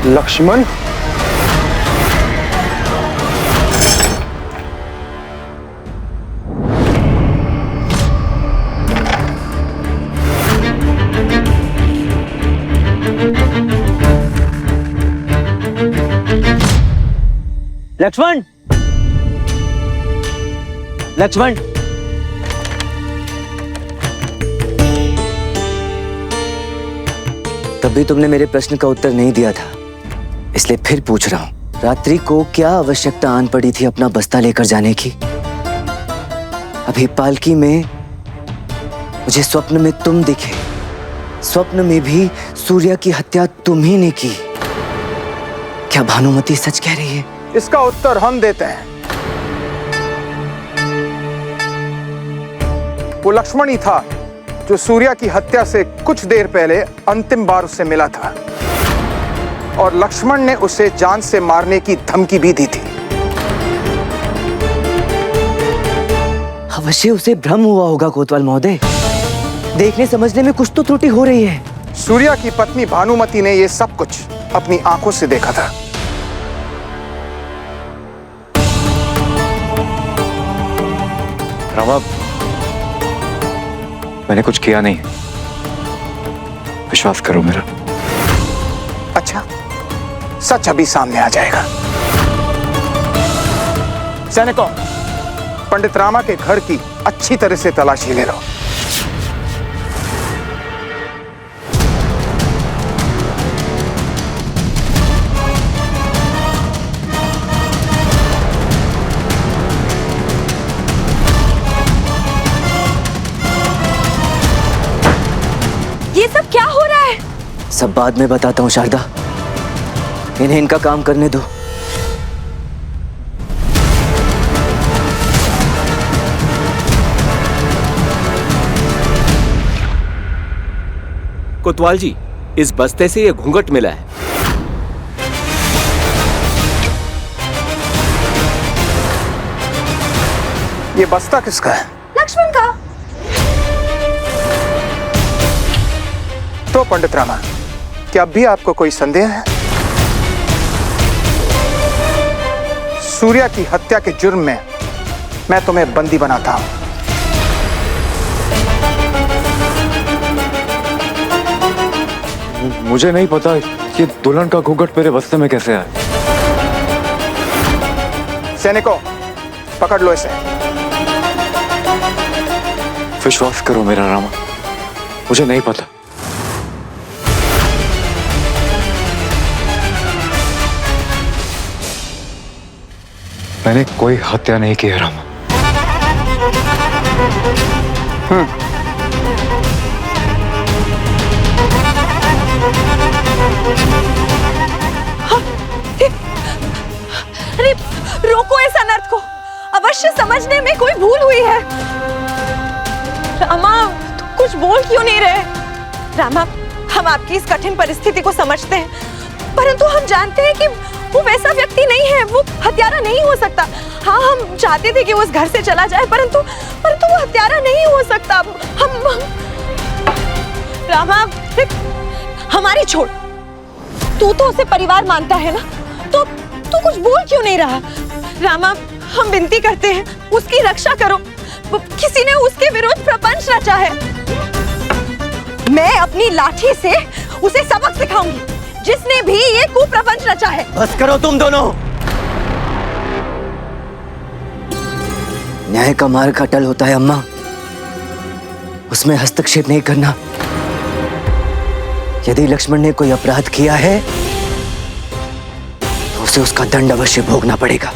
लक्ष्मण, लक्ष्मण, लक्ष्मण, तभी तुमने मेरे प्रश्न का उत्तर नहीं दिया था, इसलिए फिर पूछ रहा हूं। रात्रि को क्या आवश्यकता आन पड़ी थी अपना बस्ता लेकर जाने की? अभी पालकी में मुझे स्वप्न में तुम दिखे, स्वप्न में भी सूर्या की हत्या तुम ही ने की। क्या भानुमति सच कह रही है? इसका उत्तर हम देते हैं। वो लक्ष्मण ही था जो सूर्या की हत्या से कुछ देर पहले अंतिम बार उससे मिला था, और लक्ष्मण ने उसे जान से मारने की धमकी भी दी थी। अवश्य उसे भ्रम हुआ होगा कोतवाल महोदय, देखने समझने में कुछ तो त्रुटि हो रही है। सूर्या की पत्नी भानुमति ने यह सब कुछ अपनी आंखों से देखा था। रामा, मैंने कुछ किया नहीं, विश्वास करो मेरा। अच्छा, सच अभी सामने आ जाएगा। सैनिकों, पंडित रामा के घर की अच्छी तरह से तलाशी ले लो। ये सब क्या हो रहा है? सब बाद में बताता हूँ शारदा, इन्हें इनका काम करने दो। कोतवाल जी, इस बस्ते से ये घूंघट मिला है। ये बस्ता किसका है? लक्ष्मण का। तो पंडित रामा, क्या अब भी आपको कोई संदेह है? सूर्या की हत्या के जुर्म में मैं तुम्हें बंदी बनाता हूं। मुझे नहीं पता ये दुल्हन का घूंघट मेरे बस्ते में कैसे आया। सैनिकों, पकड़ लो इसे। विश्वास करो मेरा रामा, मुझे नहीं पता। मैंने कोई हत्या नहीं की है रामा। अरे रोको इस अनर्थ को, अवश्य समझने में कोई भूल हुई है। रामा, तुम कुछ बोल क्यों नहीं रहे? रामा, हम आपकी इस कठिन परिस्थिति को समझते हैं, परंतु हम जानते हैं कि वो वैसा व्यक्ति नहीं है, वो हत्यारा नहीं हो सकता। हाँ, हम चाहते थे कि वो उस घर से चला जाए, परंतु वो हत्यारा नहीं हो सकता। हम रामा, हमारी छोड़, तू तो उसे परिवार मानता है ना, तो तू कुछ बोल क्यों नहीं रहा? रामा, हम विनती करते हैं, उसकी रक्षा करो। किसी ने उसके विरुद्ध प्रपंच रचा है। मैं अपनी लाठी से उसे सबक सिखाऊंगी, जिसने भी ये कुप्रपंच रचा है। बस करो तुम दोनों। न्याय का मार्ग अटल होता है अम्मा, उसमें हस्तक्षेप नहीं करना। यदि लक्ष्मण ने कोई अपराध किया है तो उसे उसका दंड अवश्य भोगना पड़ेगा।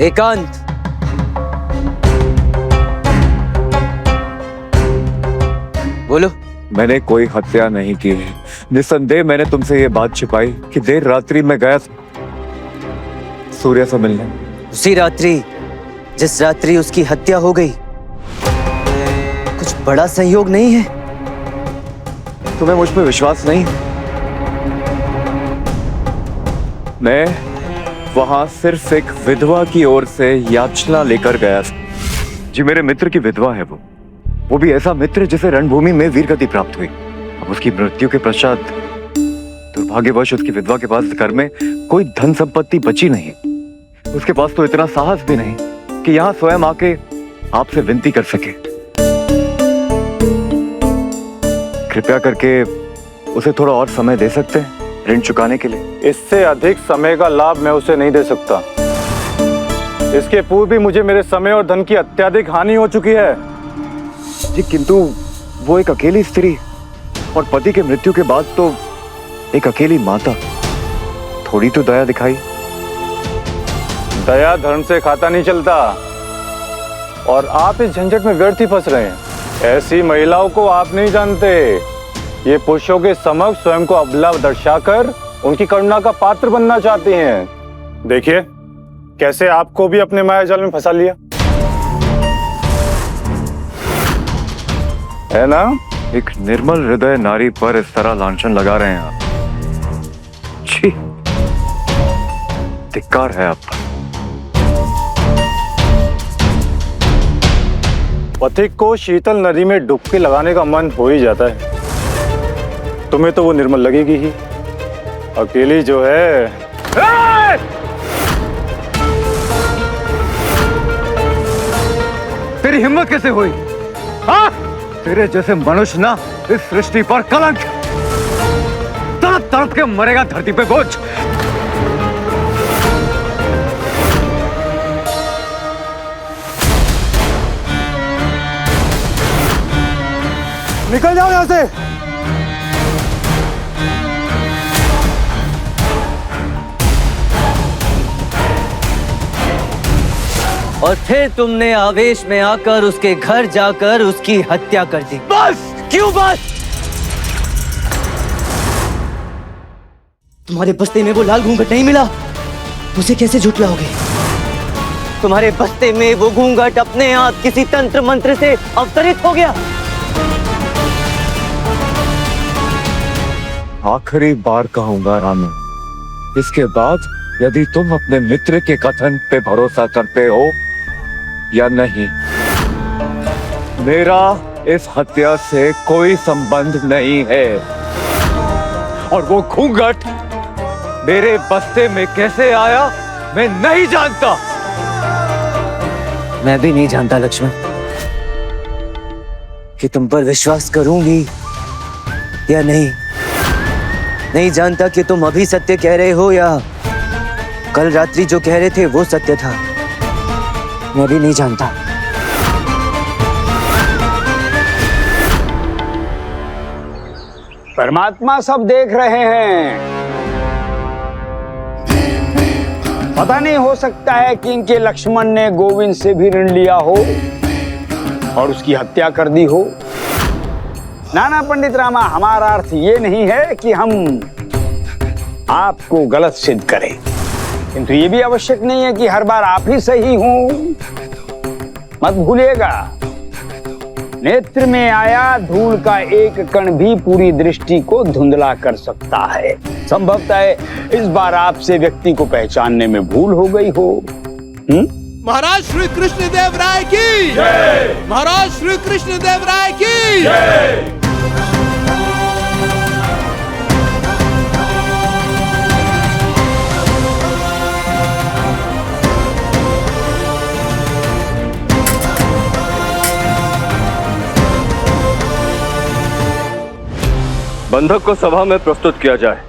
एकांत, बोलो। मैंने कोई हत्या नहीं की है। निस्संदेह मैंने तुमसे ये बात छिपाई कि देर रात्रि में गया सूर्या से मिलने। उसी रात्रि जिस रात्रि उसकी हत्या हो गई कुछ बड़ा संयोग नहीं है? तुम्हें मुझ पर विश्वास नहीं? मैं वहां सिर्फ एक विधवा की ओर से याचना लेकर गया था। जी, मेरे मित्र की विधवा है वो भी ऐसा मित्र जिसे रणभूमि में वीरगति प्राप्त हुई। अब उसकी मृत्यु के पश्चात दुर्भाग्यवश उसकी विधवा के पास घर में कोई धन संपत्ति बची नहीं। उसके पास तो इतना साहस भी नहीं कि यहाँ स्वयं आके आपसे विनती कर सके। कृपया करके उसे थोड़ा और समय दे सकते हैं ऋण चुकाने के लिए? इससे अधिक समय का लाभ मैं उसे नहीं दे सकता। इसके पूर्व भी मुझे मेरे समय और धन की अत्यधिक हानि हो चुकी है। जी, किंतु वो एक अकेली स्त्री और पति के मृत्यु के बाद तो एक अकेली माता। थोड़ी तो दया दिखाई। दया धर्म से खाता नहीं चलता और आप इस झंझट में व्यर्थ ही फंस रहे हैं। ऐसी महिलाओं को आप नहीं जानते। ये पुरुषों के समक्ष स्वयं को अबला दर्शाकर उनकी करुणा का पात्र बनना चाहती हैं। देखिए कैसे आपको भी अपने मायाजाल में फंसा लिया है ना। एक निर्मल हृदय नारी पर इस तरह लांछन लगा रहे हैं आप। छी, धिक्कार है आपका। पथिक को शीतल नदी में डुबकी लगाने का मन हो ही जाता है। तुम्हें तो वो निर्मल लगेगी ही, अकेली जो है। तेरी हिम्मत कैसे हुई? हाँ? तेरे जैसे मनुष्य ना इस सृष्टि पर कलंक। तड़प तड़प के मरेगा धरती पे बोझ। निकल जाओ यहां से। और फिर तुमने आवेश में आकर उसके घर जाकर उसकी हत्या कर दी। बस! क्यों बस? तुम्हारे बस्ते में वो लाल घूंघट नहीं मिला, उसे कैसे झुठलाओगे? तुम्हारे बस्ते में वो घूंघट अपने आप किसी तंत्र मंत्र से अवतरित हो गया। आखिरी बार कहूंगा रानू, इसके बाद यदि तुम अपने मित्र के कथन पे भरोसा करते हो या नहीं, मेरा इस हत्या से कोई संबंध नहीं है। और वो घूंघट मेरे बस्ते में कैसे आया मैं नहीं जानता। मैं भी नहीं जानता लक्ष्मण कि तुम पर विश्वास करूंगी या नहीं। नहीं जानता कि तुम अभी सत्य कह रहे हो या कल रात्रि जो कह रहे थे वो सत्य था। मैं भी नहीं जानता। परमात्मा सब देख रहे हैं। पता नहीं, हो सकता है कि इनके लक्ष्मण ने गोविंद से भी ऋण लिया हो और उसकी हत्या कर दी हो। नाना पंडित रामा, हमारा अर्थ ये नहीं है कि हम आपको गलत सिद्ध करें, किंतु ये भी आवश्यक नहीं है कि हर बार आप ही सही हों। मत भूलिएगा, नेत्र में आया धूल का एक कण भी पूरी दृष्टि को धुंधला कर सकता है। संभवतः इस बार आपसे व्यक्ति को पहचानने में भूल हो गई हो। महाराज श्री कृष्ण देव राय की जय। महाराज श्री कृष्ण देव राय की जय। बंधक को सभा में प्रस्तुत किया जाए।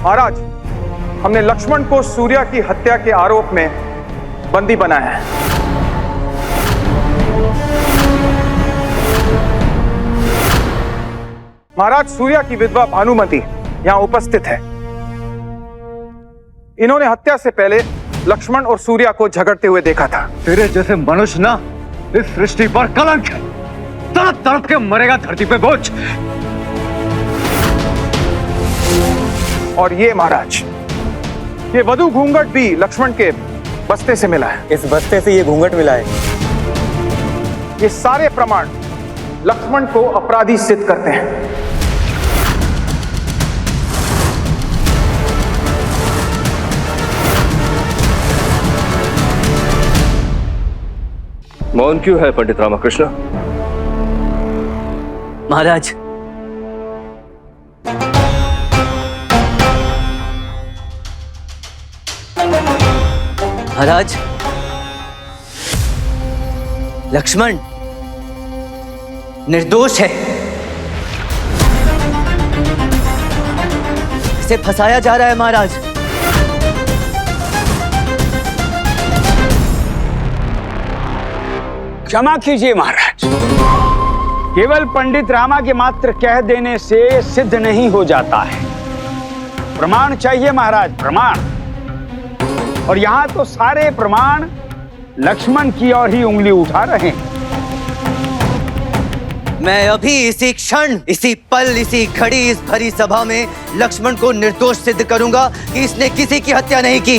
महाराज, हमने लक्ष्मण को सूर्या की हत्या के आरोप में बंदी बनाया है। महाराज, सूर्या की विधवा भानुमति यहाँ उपस्थित है। इन्होंने हत्या से पहले लक्ष्मण और सूर्या को झगड़ते हुए देखा था। तेरे जैसे मनुष्य ना इस सृष्टि पर कलंक है। तड़प तड़प के मरेगा धरती पे बोझ। और ये महाराज, ये वधु घूंघट भी लक्ष्मण के बस्ते से मिला है। इस बस्ते से ये घूंघट मिला है। ये सारे प्रमाण लक्ष्मण को अपराधी सिद्ध करते हैं। मौन क्यों है पंडित रामकृष्ण? महाराज, महाराज, लक्ष्मण निर्दोष है। इसे फंसाया जा रहा है महाराज। क्षमा कीजिए महाराज, केवल पंडित रामा के मात्र कह देने से सिद्ध नहीं हो जाता है। प्रमाण चाहिए महाराज, प्रमाण। और यहां तो सारे प्रमाण लक्ष्मण की ओर ही उंगली उठा रहे हैं। मैं अभी इसी क्षण, इसी पल, इसी घड़ी, इस भरी सभा में लक्ष्मण को निर्दोष सिद्ध करूंगा कि इसने किसी की हत्या नहीं की।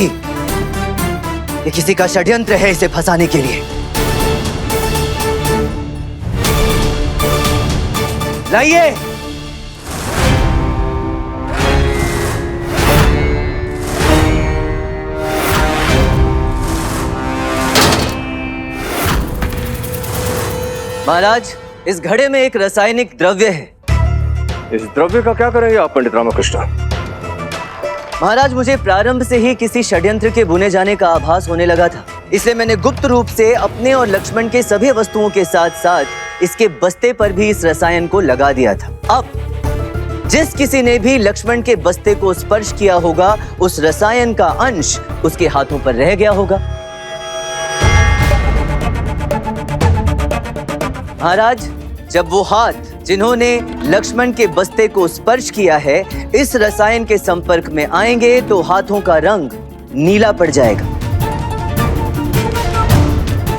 ये किसी का षड्यंत्र है इसे फंसाने के लिए। लाइए। महाराज, इस घड़े में एक रासायनिक द्रव्य है। इस द्रव्य का क्या करेंगे आप पंडित रामकृष्ण? महाराज, मुझे प्रारंभ से ही किसी षड्यंत्र के बुने जाने का आभास होने लगा था, इसलिए मैंने गुप्त रूप से अपने और लक्ष्मण के सभी वस्तुओं के साथ साथ इसके बस्ते पर भी इस रसायन को लगा दिया था। अब जिस किसी ने भी लक्ष्मण के बस्ते को स्पर्श किया होगा, उस रसायन का अंश उसके हाथों पर रह गया होगा। महाराज, जब वो हाथ जिन्होंने लक्ष्मण के बस्ते को स्पर्श किया है इस रसायन के संपर्क में आएंगे तो हाथों का रंग नीला पड़ जाएगा,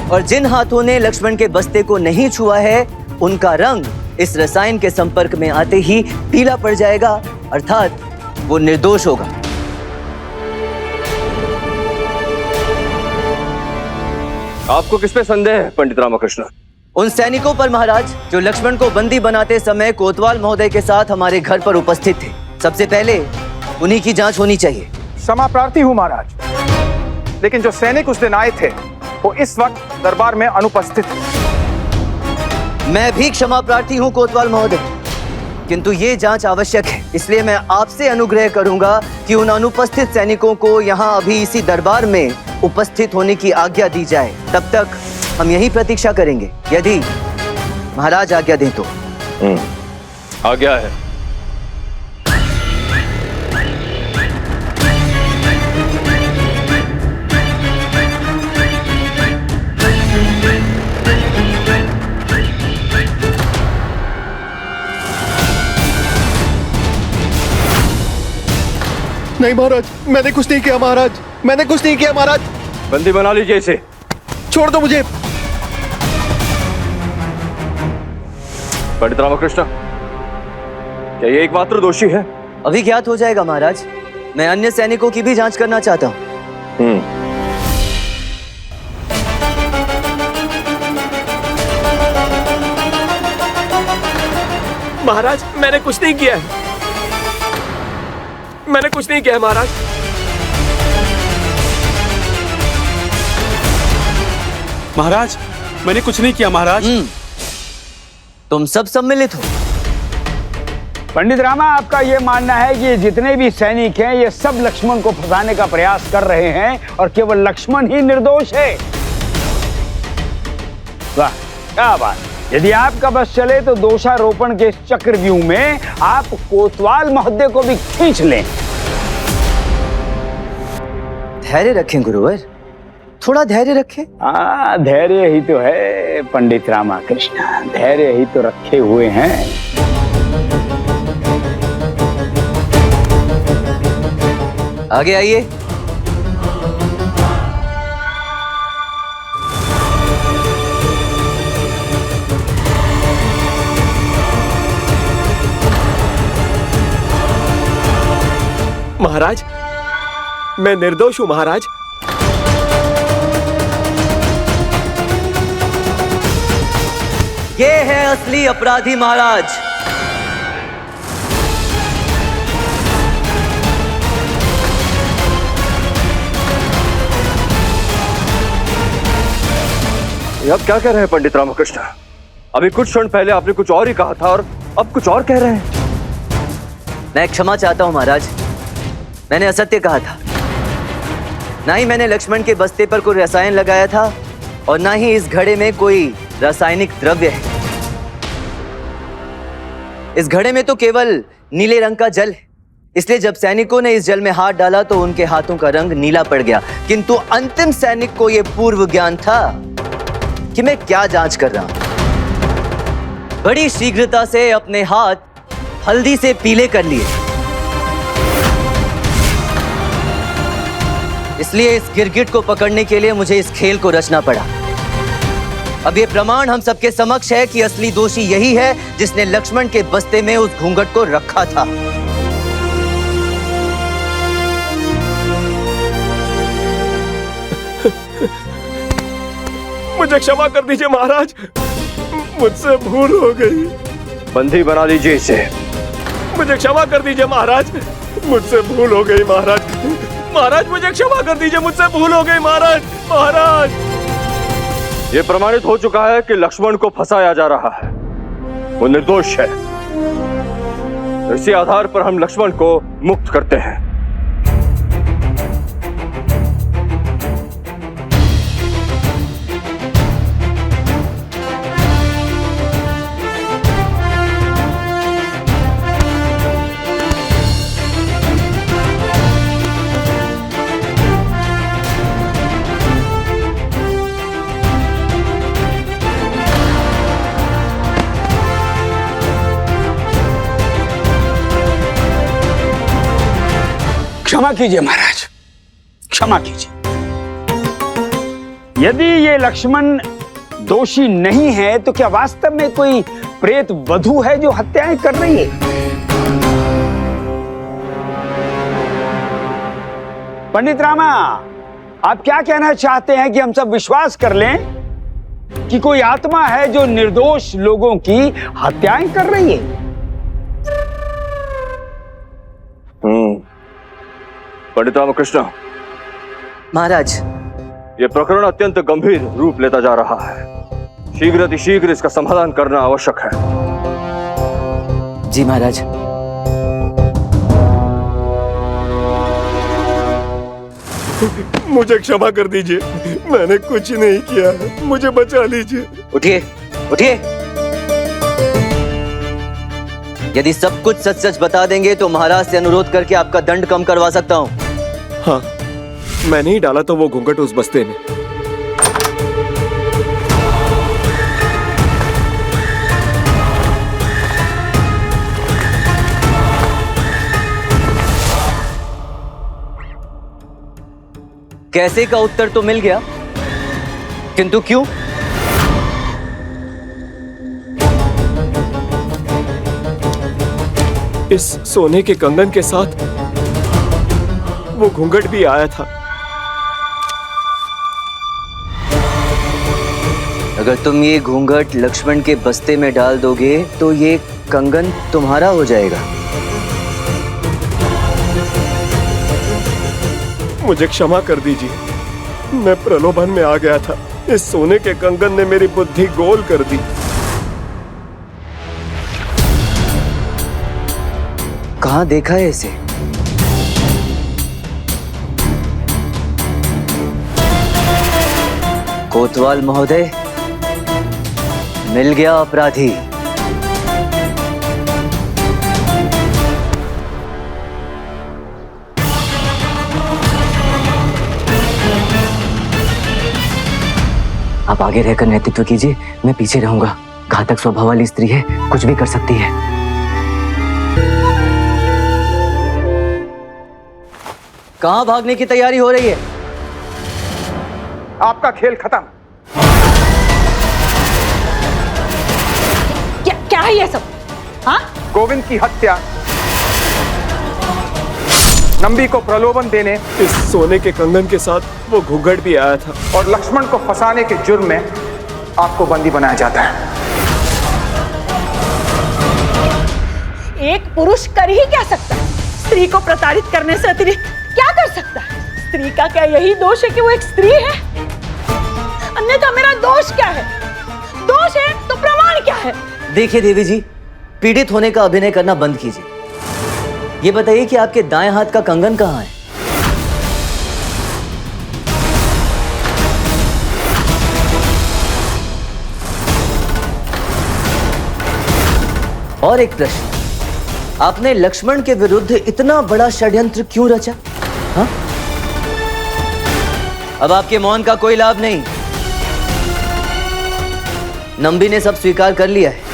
और जिन हाथों ने लक्ष्मण के बस्ते को नहीं छुआ है उनका रंग इस रसायन के संपर्क में आते ही पीला पड़ जाएगा, अर्थात वो निर्दोष होगा। आपको किस पे संदेह है पंडित रामकृष्ण? उन सैनिकों पर महाराज, जो लक्ष्मण को बंदी बनाते समय कोतवाल महोदय के साथ हमारे घर पर उपस्थित थे। सबसे पहले उन्हीं की जांच होनी चाहिए। क्षमा प्रार्थी हूं महाराज, लेकिन जो सैनिक उस दिन आए थे वो इस वक्त दरबार में अनुपस्थित है। मैं भी क्षमा प्रार्थी हूं कोतवाल महोदय, किंतु ये जांच आवश्यक है, इसलिए मैं आपसे अनुग्रह करूंगा कि उन अनुपस्थित सैनिकों को यहाँ अभी इसी दरबार में उपस्थित होने की आज्ञा दी जाए। तब तक हम यही प्रतीक्षा करेंगे, यदि महाराज आज्ञा दें तो। आज्ञा है। नहीं महाराज, मैंने कुछ नहीं किया महाराज, मैंने कुछ नहीं किया महाराज। बंदी बना लीजिए इसे। छोड़ दो मुझे। पंडित रामकृष्ण, क्या ये एकमात्र दोषी है? अभी ज्ञात हो जाएगा महाराज। मैं अन्य सैनिकों की भी जांच करना चाहता हूँ। महाराज, मैंने कुछ नहीं किया है, मैंने कुछ नहीं किया है महाराज। महाराज, मैंने कुछ नहीं किया महाराज। तुम सब सम्मिलित हो। पंडित रामा, आपका यह मानना है कि ये जितने भी सैनिक हैं ये सब लक्ष्मण को फंसाने का प्रयास कर रहे हैं और केवल लक्ष्मण ही निर्दोष है? वाह, क्या बात। यदि आपका बस चले तो दोषारोपण के इस चक्रव्यूह में आप कोतवाल महोदय को भी खींच लें। धैर्य रखें गुरुवर, थोड़ा धैर्य रखें। हाँ, धैर्य ही तो है पंडित रामकृष्ण, धैर्य ही तो रखे हुए हैं। आगे आइए। महाराज, मैं निर्दोष हूं महाराज। ये है असली अपराधी महाराज। ये आप क्या कह रहे हैं पंडित रामकृष्ण? अभी कुछ क्षण पहले आपने कुछ और ही कहा था और अब कुछ और कह रहे हैं। मैं क्षमा चाहता हूं महाराज, मैंने असत्य कहा था। ना ही मैंने लक्ष्मण के बस्ते पर कोई रसायन लगाया था और ना ही इस घड़े में कोई रासायनिक द्रव्य है। इस घड़े में तो केवल नीले रंग का जल है, इसलिए जब सैनिकों ने इस जल में हाथ डाला तो उनके हाथों का रंग नीला पड़ गया। किंतु अंतिम सैनिक को यह पूर्व ज्ञान था कि मैं क्या जांच कर रहा हूं। बड़ी शीघ्रता से अपने हाथ हल्दी से पीले कर लिए, इसलिए इस गिरगिट को पकड़ने के लिए मुझे इस खेल को रचना पड़ा। अब ये प्रमाण हम सबके समक्ष है कि असली दोषी यही है जिसने लक्ष्मण के बस्ते में उस घूंघट को रखा था। मुझे क्षमा कर दीजिए महाराज, मुझसे भूल हो गई। बंदी बना लीजिए इसे। मुझे क्षमा कर दीजिए महाराज, मुझसे भूल हो गई महाराज। महाराज मुझे क्षमा कर दीजिए, मुझसे भूल हो गई महाराज। महाराज, ये प्रमाणित हो चुका है कि लक्ष्मण को फंसाया जा रहा है, वो निर्दोष है। इसी आधार पर हम लक्ष्मण को मुक्त करते हैं। क्षमा कीजिए महाराज, क्षमा कीजिए। यदि ये लक्ष्मण दोषी नहीं है तो क्या वास्तव में कोई प्रेत वधू है जो हत्याएं कर रही है? पंडित रामा, आप क्या कहना चाहते हैं कि हम सब विश्वास कर लें कि कोई आत्मा है जो निर्दोष लोगों की हत्याएं कर रही है? पंडित रामकृष्ण महाराज, यह प्रकरण अत्यंत गंभीर रूप लेता जा रहा है। शीघ्र इसका समाधान करना आवश्यक है। जी महाराज। मुझे क्षमा कर दीजिए, मैंने कुछ नहीं किया, मुझे बचा लीजिए। उठिए, उठिए। यदि सब कुछ सच सच बता देंगे तो महाराज से अनुरोध करके आपका दंड कम करवा सकता हूं। हाँ, मैंने ही डाला तो वो घूंघट उस बस्ते में। कैसे का उत्तर तो मिल गया, किंतु क्यों? इस सोने के कंगन के साथ वो घूंघट भी आया था। अगर तुम ये घूंघट लक्ष्मण के बस्ते में डाल दोगे तो ये कंगन तुम्हारा हो जाएगा। मुझे क्षमा कर दीजिए, मैं प्रलोभन में आ गया था। इस सोने के कंगन ने मेरी बुद्धि गोल कर दी। कहाँ देखा है इसे? कोतवाल महोदय, मिल गया अपराधी। आप आगे रहकर नेतृत्व कीजिए, मैं पीछे रहूंगा। घातक स्वभाव वाली स्त्री है, कुछ भी कर सकती है। कहां भागने की तैयारी हो रही है? आपका खेल खत्म। क्या है ये सब? हाँ? गोविंद की हत्या, नंबी को प्रलोभन देने इस सोने के कंगन के साथ वो घूंघट भी आया था। और लक्ष्मण को फंसाने के जुर्म में आपको बंदी बनाया जाता है। एक पुरुष कर ही क्या सकता है? स्त्री को प्रताड़ित करने से अतिरिक्त क्या कर सकता है? स्त्री का क्या यही दोष है कि वो एक स्त्री है? अन्यथा मेरा दोष क्या है? दोष है तो प्रमाण क्या है? देखिए देवी जी, पीड़ित होने का अभिनय करना बंद कीजिए। ये बताइए कि आपके दाएं हाथ का कंगन कहां है? और एक प्रश्न, आपने लक्ष्मण के विरुद्ध इतना बड़ा षड्यंत्र क्यों रचा? हाँ? अब आपके मौन का कोई लाभ नहीं। नंबी ने सब स्वीकार कर लिया है।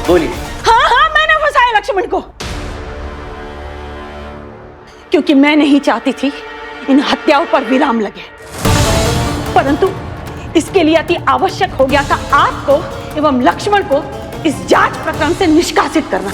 बोलिए। हाँ, मैंने फंसाया लक्ष्मण को, क्योंकि मैं नहीं चाहती थी इन हत्याओं पर विराम लगे, परंतु इसके लिए अति आवश्यक हो गया था आपको एवं लक्ष्मण को इस जांच प्रकरण से निष्कासित करना।